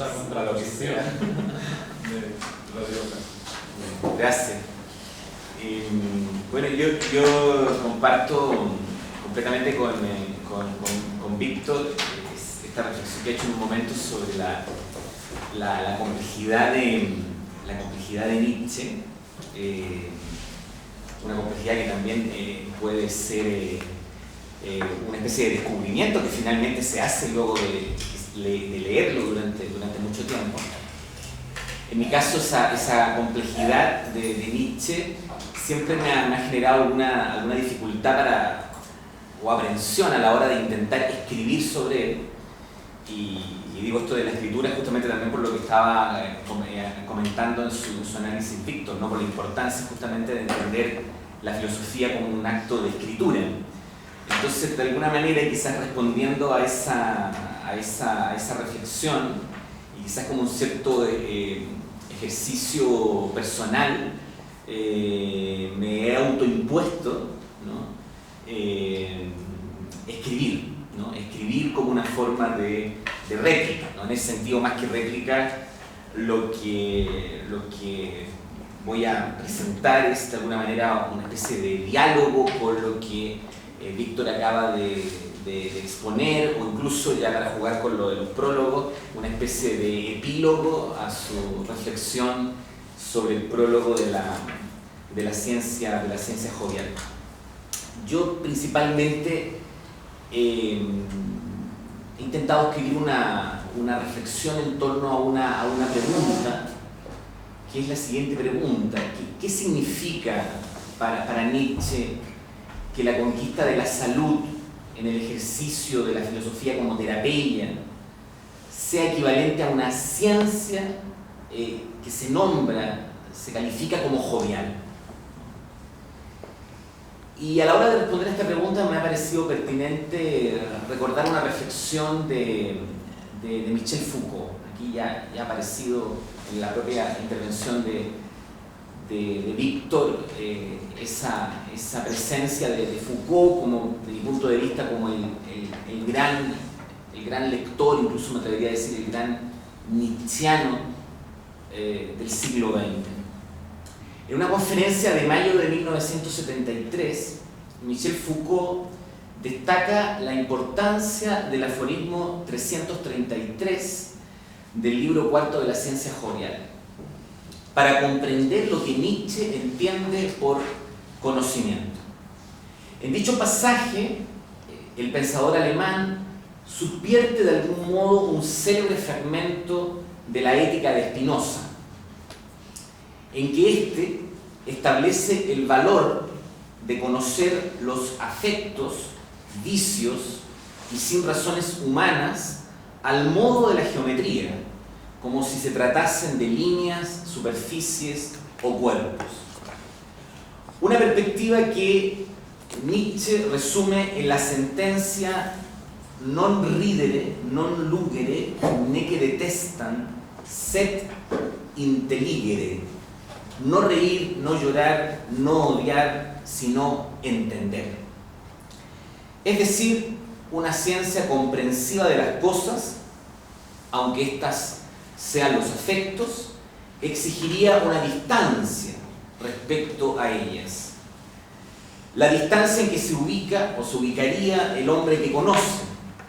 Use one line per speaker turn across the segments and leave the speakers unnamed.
lucha contra la visión de Rodrigo Castro.
Gracias. Bueno, yo comparto completamente con Víctor esta reflexión que ha hecho en un momento sobre la complejidad de Nietzsche, una complejidad que también puede ser una especie de descubrimiento que finalmente se hace luego de leerlo durante mucho tiempo. En mi caso, esa complejidad de Nietzsche siempre me ha generado alguna dificultad o aprensión a la hora de intentar escribir sobre él. Y digo esto de la escritura justamente también por lo que estaba comentando en su análisis Víctor, ¿no? Por la importancia justamente de entender la filosofía como un acto de escritura. Entonces, de alguna manera, quizás respondiendo a esa reflexión, y quizás como un cierto ejercicio personal, me he autoimpuesto, ¿no? Escribir, ¿no? Escribir como una forma de réplica, ¿no? En ese sentido, más que réplica, lo que voy a presentar es de alguna manera una especie de diálogo con lo que Víctor acaba de exponer, o incluso ya para jugar con lo de los prólogos, una especie de epílogo a su reflexión sobre el prólogo de la ciencia jovial. Yo principalmente he intentado escribir una reflexión en torno a una pregunta, que es la siguiente pregunta: ¿qué significa para Nietzsche que la conquista de la salud en el ejercicio de la filosofía como terapia sea equivalente a una ciencia que se califica como jovial? Y a la hora de responder a esta pregunta me ha parecido pertinente recordar una reflexión de Michel Foucault. Aquí ya ha aparecido en la propia intervención de Víctor esa presencia de Foucault, como, desde mi punto de vista, como el gran lector, incluso me atrevería a decir el gran nietzscheano del siglo XX. En una conferencia de mayo de 1973, Michel Foucault destaca la importancia del aforismo 333 del libro cuarto de la ciencia jovial para comprender lo que Nietzsche entiende por conocimiento. En dicho pasaje, el pensador alemán subvierte de algún modo un célebre fragmento de la Ética de Spinoza, en que éste establece el valor de conocer los afectos, vicios y sin razones humanas al modo de la geometría, como si se tratasen de líneas, superficies o cuerpos. Una perspectiva que Nietzsche resume en la sentencia non ridere, non lugere, neque detestan, sed intelligere. No reír, no llorar, no odiar, sino entender. Es decir, una ciencia comprensiva de las cosas, aunque éstas sean los afectos, exigiría una distancia respecto a ellas. La distancia en que se ubica o se ubicaría el hombre que conoce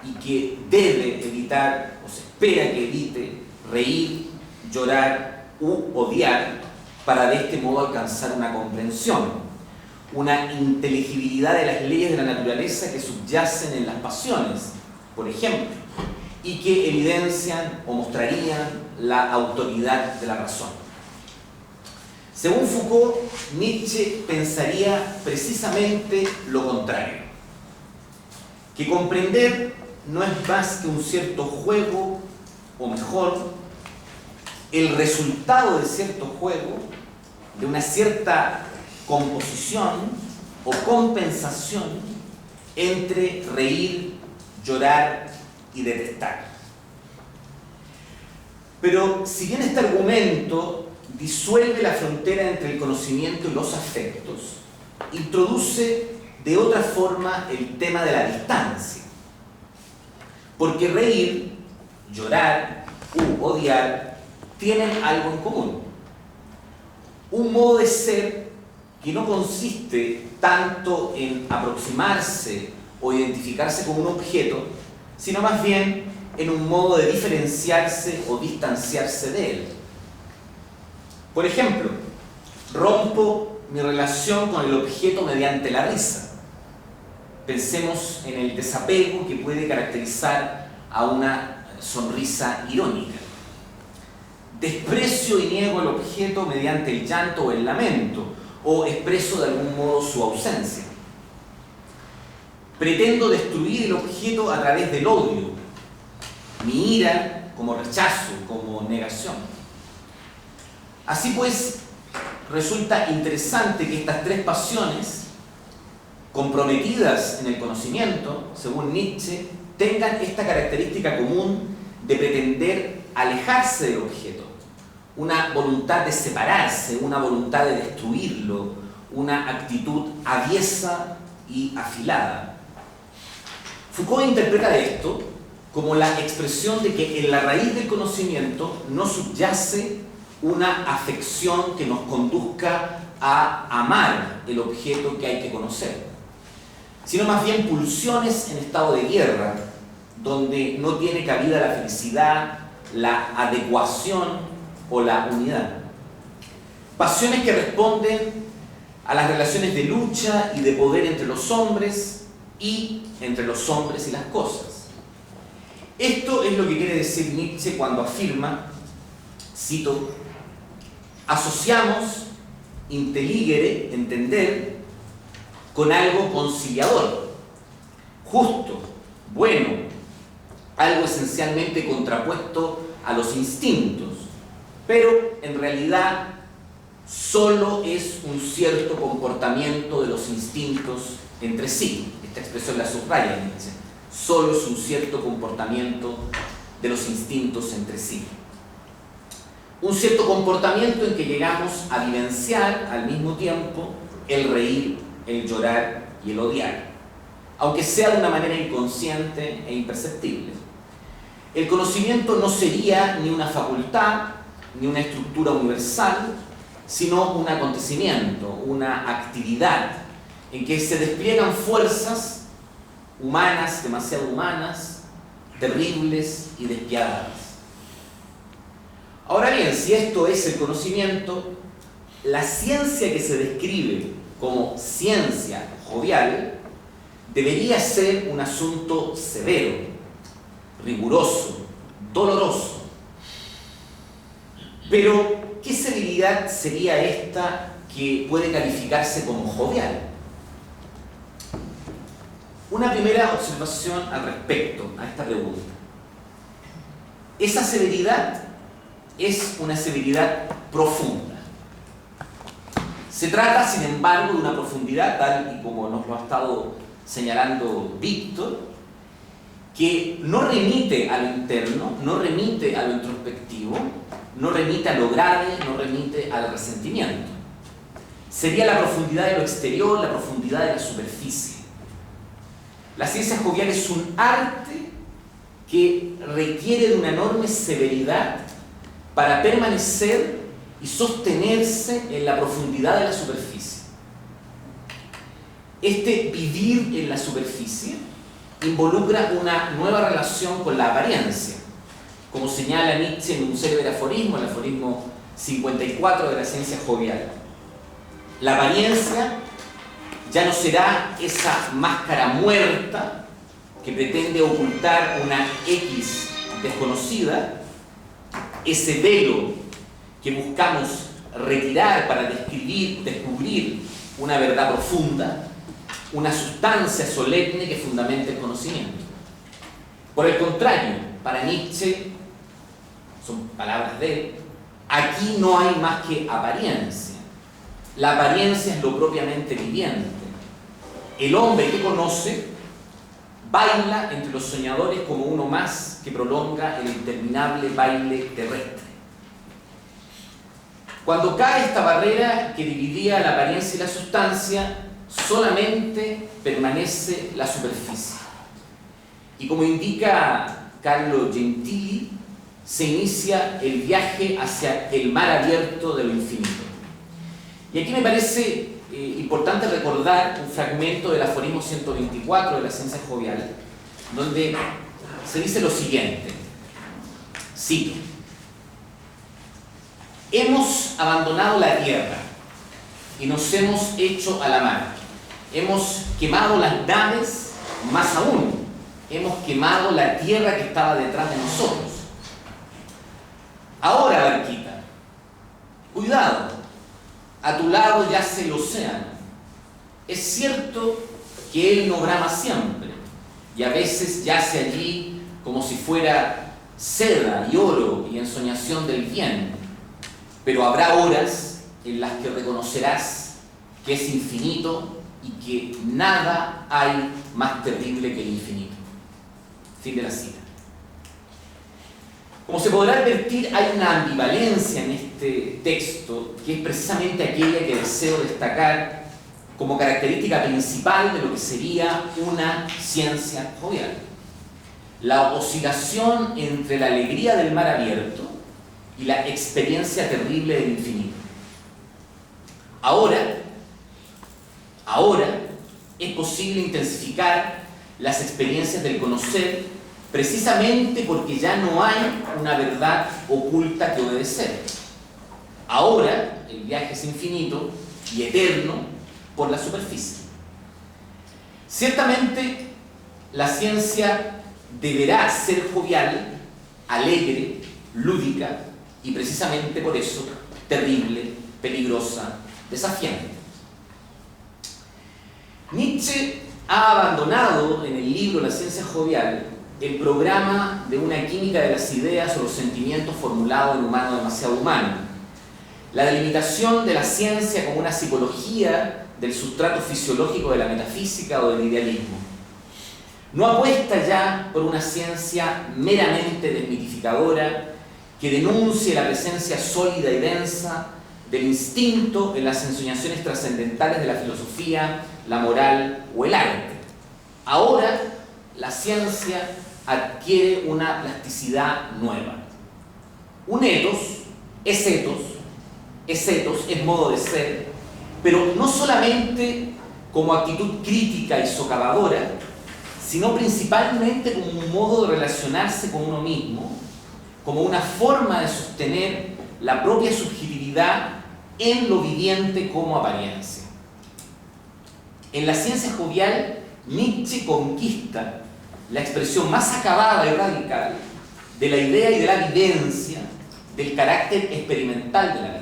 y que debe evitar o se espera que evite reír, llorar u odiar para de este modo alcanzar una comprensión, una inteligibilidad de las leyes de la naturaleza que subyacen en las pasiones, por ejemplo, y que evidencian o mostrarían la autoridad de la razón. Según Foucault, Nietzsche pensaría precisamente lo contrario, que comprender no es más que un cierto juego, o mejor, el resultado de cierto juego, de una cierta composición o compensación entre reír, llorar y detestar. Pero si bien este argumento disuelve la frontera entre el conocimiento y los afectos, introduce de otra forma el tema de la distancia. Porque reír, llorar u odiar tienen algo en común. Un modo de ser que no consiste tanto en aproximarse o identificarse con un objeto, sino más bien en un modo de diferenciarse o distanciarse de él. Por ejemplo, rompo mi relación con el objeto mediante la risa. Pensemos en el desapego que puede caracterizar a una sonrisa irónica. Desprecio y niego el objeto mediante el llanto o el lamento, o expreso de algún modo su ausencia. Pretendo destruir el objeto a través del odio, mi ira como rechazo, como negación. Así pues, resulta interesante que estas tres pasiones, comprometidas en el conocimiento, según Nietzsche, tengan esta característica común de pretender alejarse del objeto, una voluntad de separarse, una voluntad de destruirlo, una actitud aviesa y afilada. Foucault interpreta esto como la expresión de que en la raíz del conocimiento no subyace una afección que nos conduzca a amar el objeto que hay que conocer, sino más bien pulsiones en estado de guerra, donde no tiene cabida la felicidad, la adecuación o la unidad. Pasiones que responden a las relaciones de lucha y de poder entre los hombres y entre los hombres y las cosas. Esto es lo que quiere decir Nietzsche cuando afirma, cito, asociamos intelligere, entender, con algo conciliador, justo, bueno, algo esencialmente contrapuesto a los instintos, pero en realidad solo es un cierto comportamiento de los instintos entre sí. Esta expresión la subraya Nietzsche. Solo es un cierto comportamiento de los instintos entre sí. Un cierto comportamiento en que llegamos a vivenciar al mismo tiempo el reír, el llorar y el odiar, aunque sea de una manera inconsciente e imperceptible. El conocimiento no sería ni una facultad, ni una estructura universal, sino un acontecimiento, una actividad en que se despliegan fuerzas humanas, demasiado humanas, terribles y despiadadas. Ahora bien, si esto es el conocimiento, la ciencia que se describe como ciencia jovial debería ser un asunto severo, riguroso, doloroso. Pero, ¿qué severidad sería esta que puede calificarse como jovial? Una primera observación al respecto a esta pregunta. Esa severidad es una severidad profunda. Se trata, sin embargo, de una profundidad, tal y como nos lo ha estado señalando Víctor, que no remite a lo interno, no remite a lo introspectivo, no remite a lo grave, no remite al resentimiento. Sería la profundidad de lo exterior, la profundidad de la superficie. La ciencia jovial es un arte que requiere de una enorme severidad para permanecer y sostenerse en la profundidad de la superficie. Este vivir en la superficie involucra una nueva relación con la apariencia, como señala Nietzsche en un célebre aforismo, el aforismo 54 de la ciencia jovial. La apariencia ya no será esa máscara muerta que pretende ocultar una X desconocida, ese velo que buscamos retirar para descubrir una verdad profunda, una sustancia solemne que fundamenta el conocimiento. Por el contrario, para Nietzsche, son palabras de él, aquí no hay más que apariencia. La apariencia es lo propiamente viviente. El hombre que conoce baila entre los soñadores como uno más que prolonga el interminable baile terrestre. Cuando cae esta barrera que dividía la apariencia y la sustancia, solamente permanece la superficie. Y como indica Carlo Gentili, se inicia el viaje hacia el mar abierto de lo infinito. Y aquí me parece importante recordar un fragmento del aforismo 124 de la ciencia jovial, donde se dice lo siguiente, cito: hemos abandonado la tierra y nos hemos hecho a la mar. Hemos quemado las naves, más aún, hemos quemado la tierra que estaba detrás de nosotros. Ahora, barquita, cuidado, a tu lado yace el océano. Es cierto que él no brama siempre, y a veces yace allí como si fuera seda y oro y ensoñación del bien, pero habrá horas en las que reconocerás que es infinito y que nada hay más terrible que el infinito. Fin de la cita. Como se podrá advertir, hay una ambivalencia en este texto que es precisamente aquella que deseo destacar como característica principal de lo que sería una ciencia jovial. La oscilación entre la alegría del mar abierto y la experiencia terrible del infinito. Ahora es posible intensificar las experiencias del conocer precisamente porque ya no hay una verdad oculta que obedecer. Ahora el viaje es infinito y eterno por la superficie. Ciertamente la ciencia deberá ser jovial, alegre, lúdica y precisamente por eso terrible, peligrosa, desafiante. Nietzsche ha abandonado en el libro La ciencia jovial el programa de una química de las ideas o los sentimientos formulado en Humano demasiado humano, la delimitación de la ciencia como una psicología del sustrato fisiológico de la metafísica o del idealismo. No apuesta ya por una ciencia meramente desmitificadora que denuncie la presencia sólida y densa del instinto en las ensoñaciones trascendentales de la filosofía, la moral o el arte. Ahora la ciencia adquiere una plasticidad nueva. Un etos, es modo de ser, pero no solamente como actitud crítica y socavadora, sino principalmente como un modo de relacionarse con uno mismo, como una forma de sostener la propia subjetividad en lo viviente como apariencia. En la ciencia jovial, Nietzsche conquista la expresión más acabada y radical de la idea y de la vivencia del carácter experimental de la vida.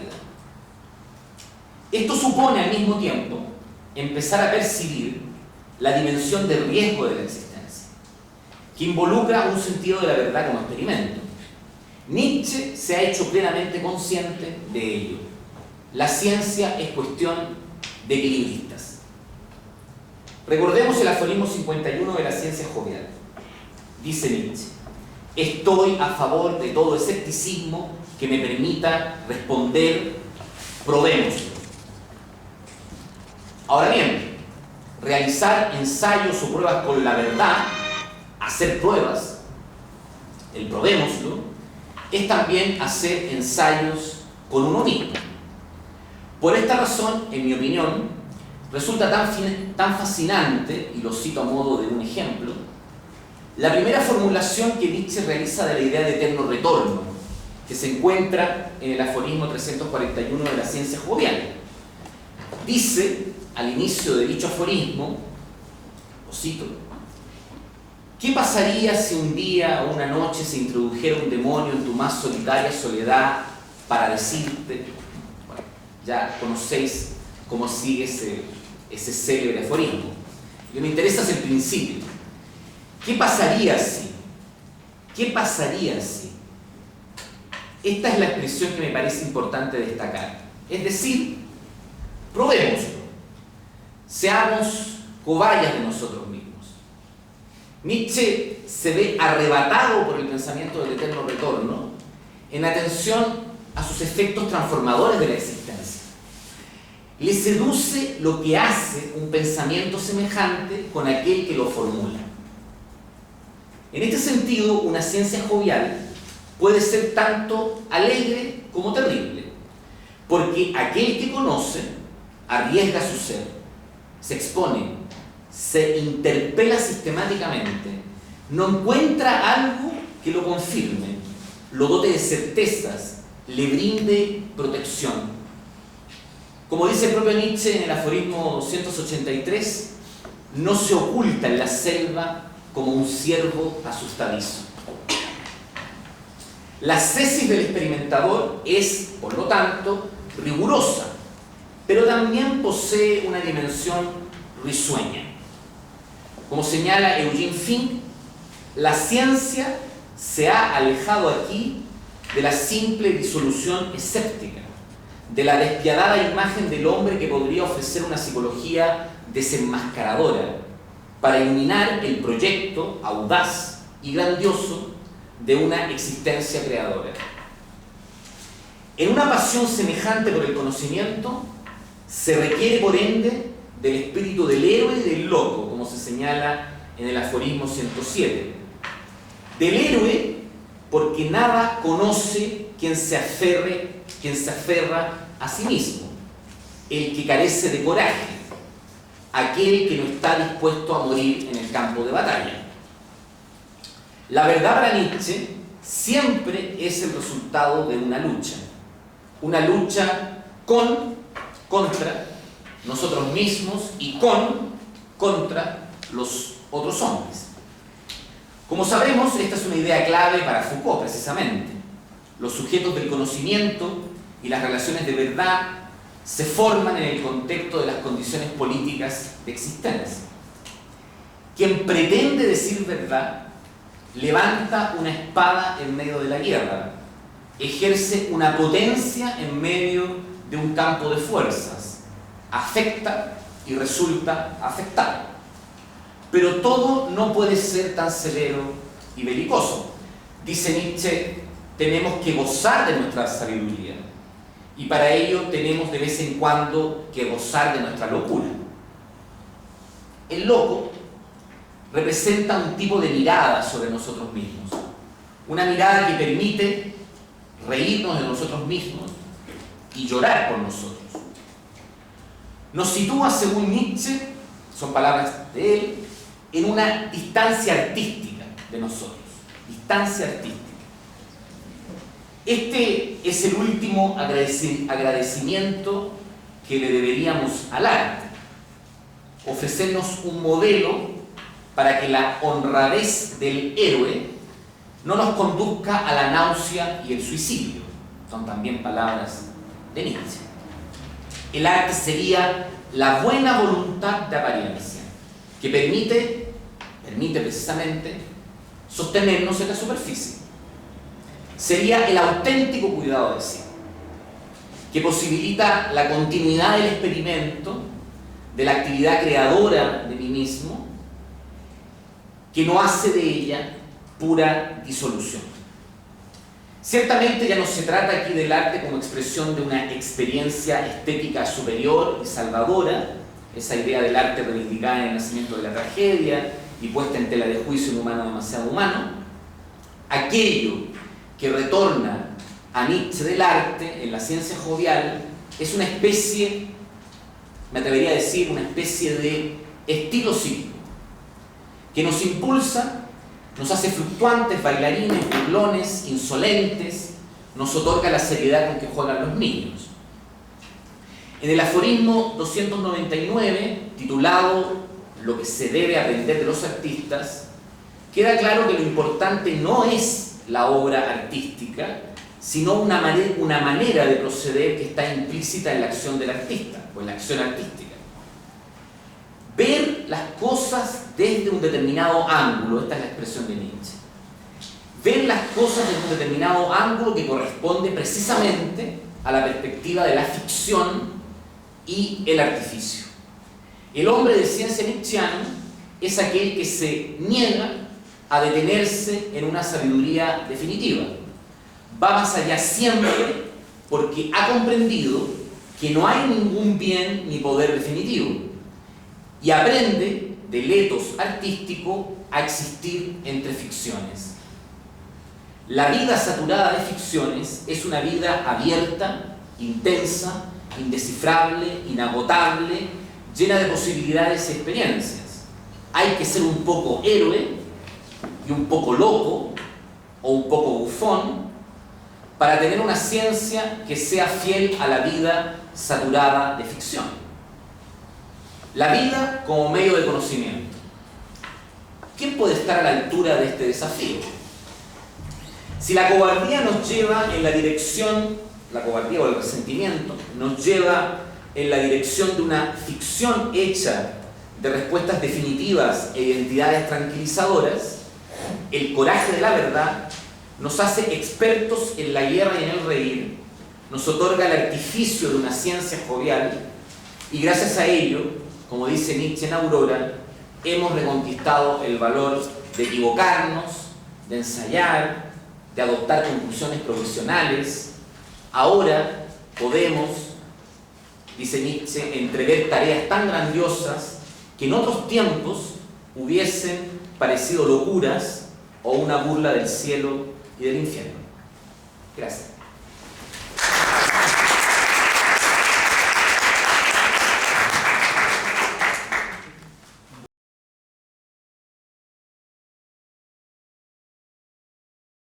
Esto supone al mismo tiempo empezar a percibir la dimensión del riesgo de la existencia, que involucra un sentido de la verdad como experimento. Nietzsche se ha hecho plenamente consciente de ello. La ciencia es cuestión de equilibristas. Recordemos el aforismo 51 de la ciencia jovial. Dice Nietzsche: estoy a favor de todo escepticismo que me permita responder, probémoslo. Ahora bien, realizar ensayos o pruebas con la verdad, hacer pruebas, el probémoslo, es también hacer ensayos con uno mismo. Por esta razón, en mi opinión, resulta tan fascinante, y lo cito a modo de un ejemplo, la primera formulación que Nietzsche realiza de la idea de eterno retorno, que se encuentra en el aforismo 341 de la ciencia jovial. Dice, al inicio de dicho aforismo, lo cito: ¿qué pasaría si un día o una noche se introdujera un demonio en tu más solitaria soledad para decirte? Bueno, ya conocéis cómo sigue ese célebre aforismo. Lo que me interesa es el principio. ¿Qué pasaría si? ¿Qué pasaría si? Esta es la expresión que me parece importante destacar. Es decir, probémoslo. Seamos cobayas de nosotros mismos. Nietzsche se ve arrebatado por el pensamiento del eterno retorno en atención a sus efectos transformadores de la existencia. Le seduce lo que hace un pensamiento semejante con aquel que lo formula. En este sentido, una ciencia jovial puede ser tanto alegre como terrible, porque aquel que conoce arriesga su ser, se expone, se interpela sistemáticamente, no encuentra algo que lo confirme, lo dote de certezas, le brinde protección. Como dice el propio Nietzsche en el aforismo 283, no se oculta en la selva como un ciervo asustadizo. La cesis del experimentador es, por lo tanto, rigurosa, pero también posee una dimensión risueña. Como señala Eugene Fink, la ciencia se ha alejado aquí de la simple disolución escéptica, de la despiadada imagen del hombre que podría ofrecer una psicología desenmascaradora para iluminar el proyecto audaz y grandioso de una existencia creadora. En una pasión semejante por el conocimiento, se requiere por ende del espíritu del héroe y del loco, como se señala en el aforismo 107. Del héroe, porque nada conoce quien se aferra a sí mismo, el que carece de coraje, aquel que no está dispuesto a morir en el campo de batalla. La verdad para Nietzsche siempre es el resultado de una lucha contra nosotros mismos y contra los otros hombres. Como sabremos, esta es una idea clave para Foucault, precisamente. Los sujetos del conocimiento y las relaciones de verdad se forman en el contexto de las condiciones políticas de existencia. Quien pretende decir verdad levanta una espada en medio de la guerra, ejerce una potencia en medio de un campo de fuerzas, afecta y resulta afectado. Pero todo no puede ser tan severo y belicoso. Dice Nietzsche, tenemos que gozar de nuestra sabiduría y para ello tenemos de vez en cuando que gozar de nuestra locura. El loco representa un tipo de mirada sobre nosotros mismos, una mirada que permite reírnos de nosotros mismos y llorar por nosotros. Nos sitúa, según Nietzsche, son palabras de él, en una distancia artística de nosotros, distancia artística. Este es el último agradecimiento que le deberíamos al arte, ofrecernos un modelo para que la honradez del héroe no nos conduzca a la náusea y el suicidio. Son también palabras de Nietzsche. El arte sería la buena voluntad de apariencia, que permite precisamente sostenernos en la superficie. Sería el auténtico cuidado de sí, que posibilita la continuidad del experimento, de la actividad creadora de mí mismo, que no hace de ella pura disolución. Ciertamente ya no se trata aquí del arte como expresión de una experiencia estética superior y salvadora, esa idea del arte reivindicada en el nacimiento de la tragedia y puesta en tela de juicio un humano demasiado humano. Aquello que retorna a Nietzsche del arte en la ciencia jovial es una especie, me atrevería a decir, una especie de estilo cívico que nos impulsa, nos hace fluctuantes, bailarines, burlones, insolentes, nos otorga la seriedad con que juegan los niños. En el aforismo 299, titulado Lo que se debe aprender de los artistas, queda claro que lo importante no es la obra artística, sino una manera de proceder que está implícita en la acción del artista, o en la acción artística. Ver las cosas desde un determinado ángulo, esta es la expresión de Nietzsche. Ver las cosas desde un determinado ángulo que corresponde precisamente a la perspectiva de la ficción y el artificio. El hombre de ciencia nietzscheano es aquel que se niega a detenerse en una sabiduría definitiva. Va más allá siempre porque ha comprendido que no hay ningún bien ni poder definitivo y aprende del etos artístico a existir entre ficciones. La vida saturada de ficciones es una vida abierta, intensa, indescifrable, inagotable, llena de posibilidades y experiencias. Hay que ser un poco héroe y un poco loco o un poco bufón para tener una ciencia que sea fiel a la vida saturada de ficción. La vida como medio de conocimiento. ¿Quién puede estar a la altura de este desafío? Si la cobardía nos lleva en la dirección, la cobardía o el resentimiento, nos lleva en la dirección de una ficción hecha de respuestas definitivas e identidades tranquilizadoras, el coraje de la verdad nos hace expertos en la guerra y en el reír, nos otorga el artificio de una ciencia jovial y gracias a ello, como dice Nietzsche en Aurora, hemos reconquistado el valor de equivocarnos, de ensayar, de adoptar conclusiones provisionales. Ahora podemos, dice Nietzsche, entrever tareas tan grandiosas que en otros tiempos hubiesen parecido locuras o una burla del cielo y del infierno. Gracias.